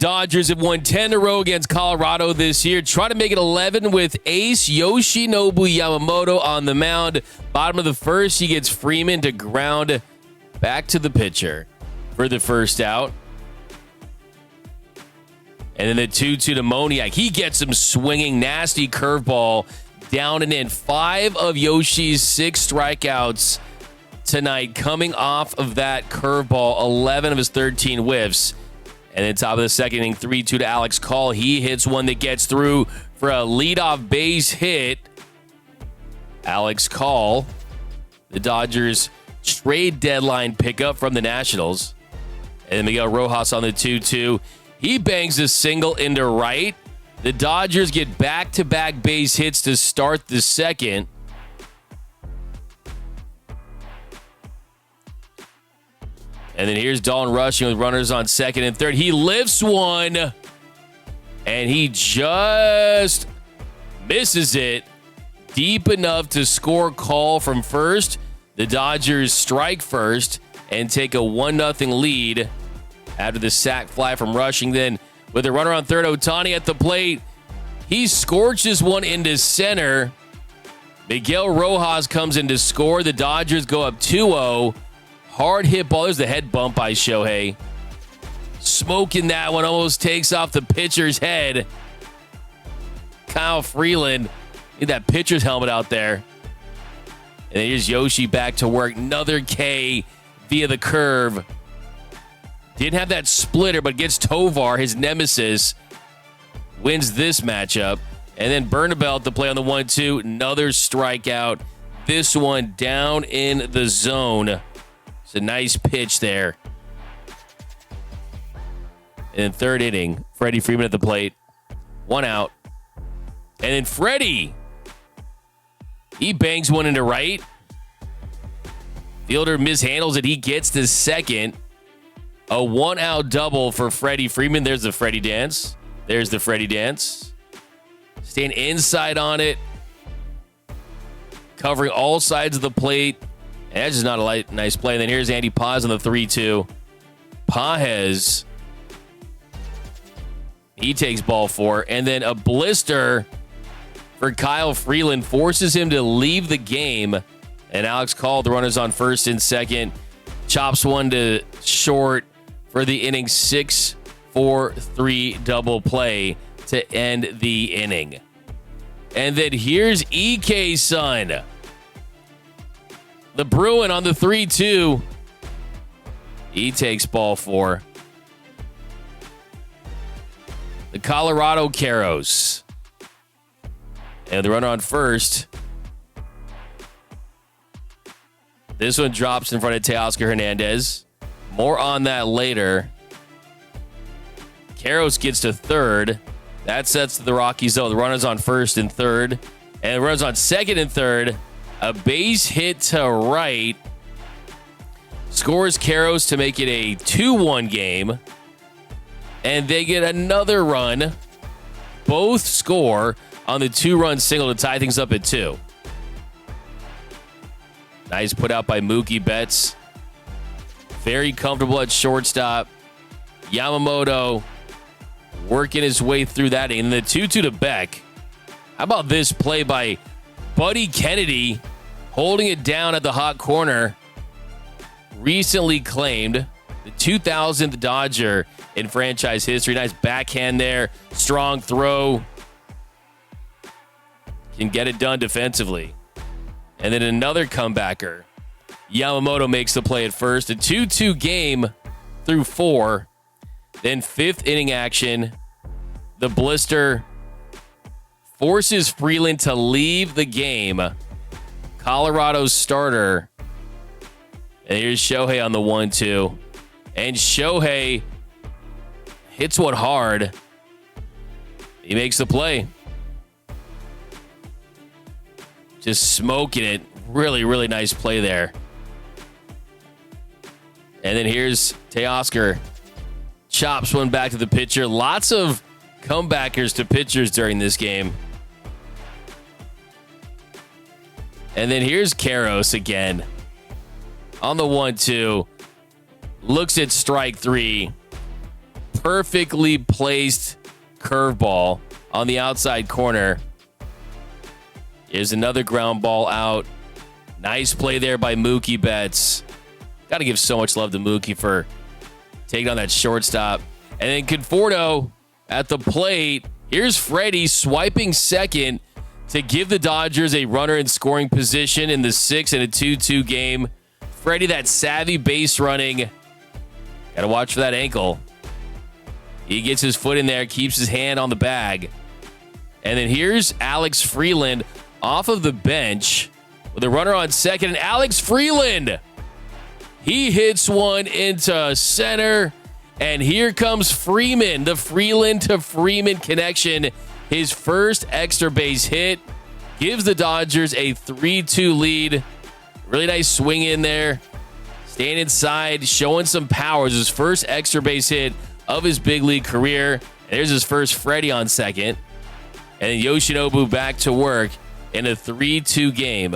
Dodgers have won 10 in a row against Colorado this year. Trying to make it 11 with ace Yoshinobu Yamamoto on the mound. Bottom of the first, he gets Freeman to ground back to the pitcher for the first out. And then the 2-2 to Moniak. He gets him swinging. Nasty curveball down and in. 5 of Yoshi's 6 strikeouts tonight coming off of that curveball. 11 of his 13 whiffs. And then top of the second inning, 3-2 to Alex Call. He hits one that gets through for a leadoff base hit. Alex Call, the Dodgers trade deadline pickup from the Nationals. And then Miguel Rojas on the 2-2. He bangs a single into right. The Dodgers get back-to-back base hits to start the second. And then here's Dalton rushing with runners on second and third. He lifts one, and he just misses it deep enough to score Call from first. The Dodgers strike first and take a 1-0 lead after the sac fly from rushing. Then with a runner on third, Ohtani at the plate. He scorches one into center. Miguel Rojas comes in to score. The Dodgers go up 2-0. Hard hit ball. There's the head bump by Shohei. Smoking that one. Almost takes off the pitcher's head. Kyle Freeland. Need that pitcher's helmet out there. And then here's Yoshi back to work. Another K via the curve. Didn't have that splitter, but gets Tovar, his nemesis. Wins this matchup. And then Bernabel to play on the 1-2. Another strikeout. This one down in the zone. It's a nice pitch there. And then third inning, Freddie Freeman at the plate. 1 out. And then Freddie. He bangs one into right. Fielder mishandles it. He gets to second. A 1-out double for Freddie Freeman. There's the Freddie dance. There's the Freddie dance. Staying inside on it. Covering all sides of the plate. And that's just not a nice play. And then here's Andy Paz on the 3-2. Pajes. He takes ball 4. And then a blister for Kyle Freeland forces him to leave the game. And Alex Call, the runners on first and second, chops one to short for the inning. 6-4-3 double play to end the inning. And then here's EK's son. The Bruin on the 3-2. He takes ball 4. The Colorado Caros. And the runner on first. This one drops in front of Teoscar Hernandez. More on that later. Caros gets to third. That sets the Rockies up. The runner's on first and third. And the runner's on second and third. A base hit to right. Scores Caros to make it a 2-1 game. And they get another run. Both score on the 2-run single to tie things up at 2. Nice put out by Mookie Betts. Very comfortable at shortstop. Yamamoto working his way through that. And the 2-2 to Beck. How about this play by Buddy Kennedy holding it down at the hot corner? Recently claimed the 2000th Dodger in franchise history. Nice backhand there. Strong throw. Can get it done defensively. And then another comebacker. Yamamoto makes the play at first. A 2-2 game through 4. Then 5th inning action. The blister forces Freeland to leave the game. Colorado's starter. And here's Shohei on the 1-2. And Shohei hits one hard. He makes the play. Just smoking it. Really, really nice play there. And then here's Teoscar. Chops one back to the pitcher. Lots of comebackers to pitchers during this game. And then here's Caros again. On the 1-2. Looks at strike 3. perfectly placed curveball on the outside corner. Here's another ground ball out. Nice play there by Mookie Betts. Got to give so much love to Mookie for taking on that shortstop. And then Conforto at the plate. Here's Freddie swiping second to give the Dodgers a runner in scoring position in the 6 and a 2-2 game. Freddie, that savvy base running. Got to watch for that ankle. He gets his foot in there, keeps his hand on the bag. And then here's Alex Freeland off of the bench with a runner on second. And Alex Freeland, he hits one into center. And here comes Freeman, the Freeland to Freeman connection. His first extra base hit gives the Dodgers a 3-2 lead. Really nice swing in there. Staying inside, showing some power. His first extra base hit of his big league career. And there's his first Freddie on second. And then Yoshinobu back to work in a 3-2 game.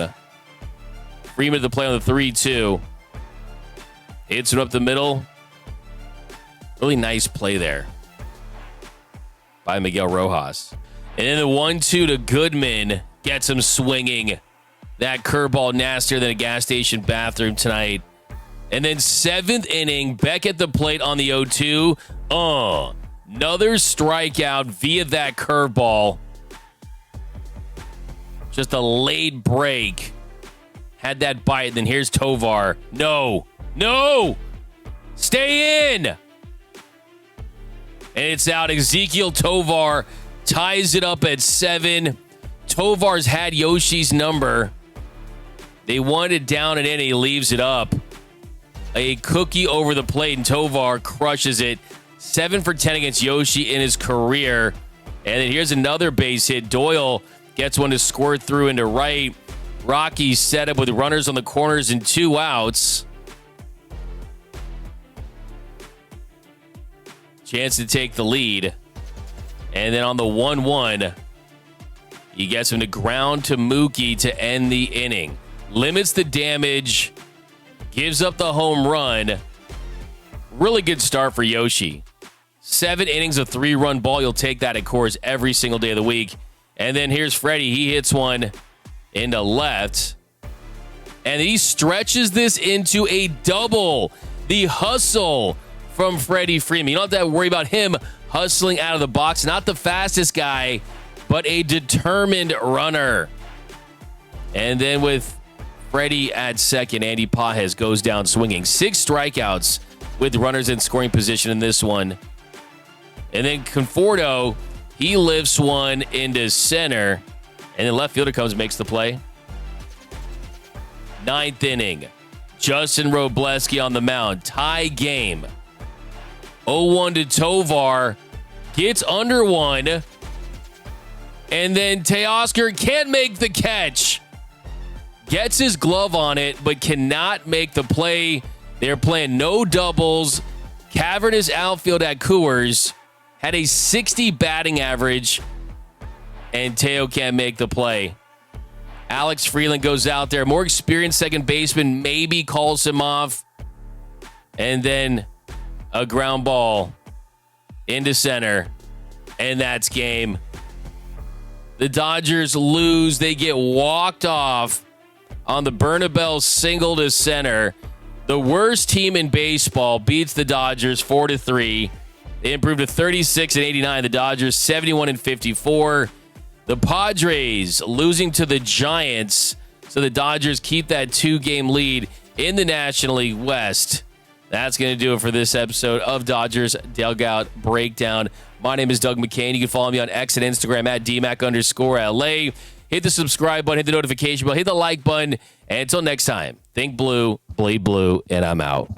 Freeman to the play on the 3-2. Hits it up the middle. Really nice play there by Miguel Rojas. And then the 1-2 to Goodman gets him swinging. That curveball nastier than a gas station bathroom tonight. And then 7th inning, Beck at the plate on the 0-2. Another strikeout via that curveball. Just a late break. Had that bite. And then here's Tovar. No. Stay in. And it's out. Ezequiel Tovar ties it up at 7. Tovar's had Yoshi's number. They want it down and in. He leaves it up. A cookie over the plate, and Tovar crushes it. 7 for 10 against Yoshi in his career. And then here's another base hit. Doyle gets one to squirt through into right. Rockies set up with runners on the corners and 2 outs. Chance to take the lead. And then on the 1-1, he gets him to ground to Mookie to end the inning. Limits the damage. Gives up the home run. Really good start for Yoshi. 7 innings of 3-run ball. You'll take that at Coors every single day of the week. And then here's Freddie. He hits one into left. And he stretches this into a double. The hustle from Freddie Freeman. You don't have to worry about him hustling out of the box. Not the fastest guy, but a determined runner. And then with Freddie at second, Andy Pajes goes down swinging. 6 strikeouts with runners in scoring position in this one. And then Conforto, he lifts one into center. And then left fielder comes and makes the play. 9th inning. Justin Robleski on the mound. Tie game. 0-1 to Tovar. Gets under one. And then Teoscar can't make the catch. Gets his glove on it, but cannot make the play. They're playing no doubles. Cavernous outfield at Coors. Had a 60 batting average. And Teo can't make the play. Alex Freeland goes out there. More experienced second baseman maybe calls him off. And then a ground ball into center. And that's game. The Dodgers lose. They get walked off on the Bernabel single to center. The worst team in baseball beats the Dodgers 4-3. They improved to 36-89. The Dodgers 71-54. The Padres losing to the Giants. So the Dodgers keep that 2-game lead in the National League West. That's going to do it for this episode of Dodgers Dugout Breakdown. My name is Doug McCain. You can follow me on X and Instagram at DMAC_LA. Hit the subscribe button, hit the notification bell, hit the like button. And until next time, think blue, bleed blue, and I'm out.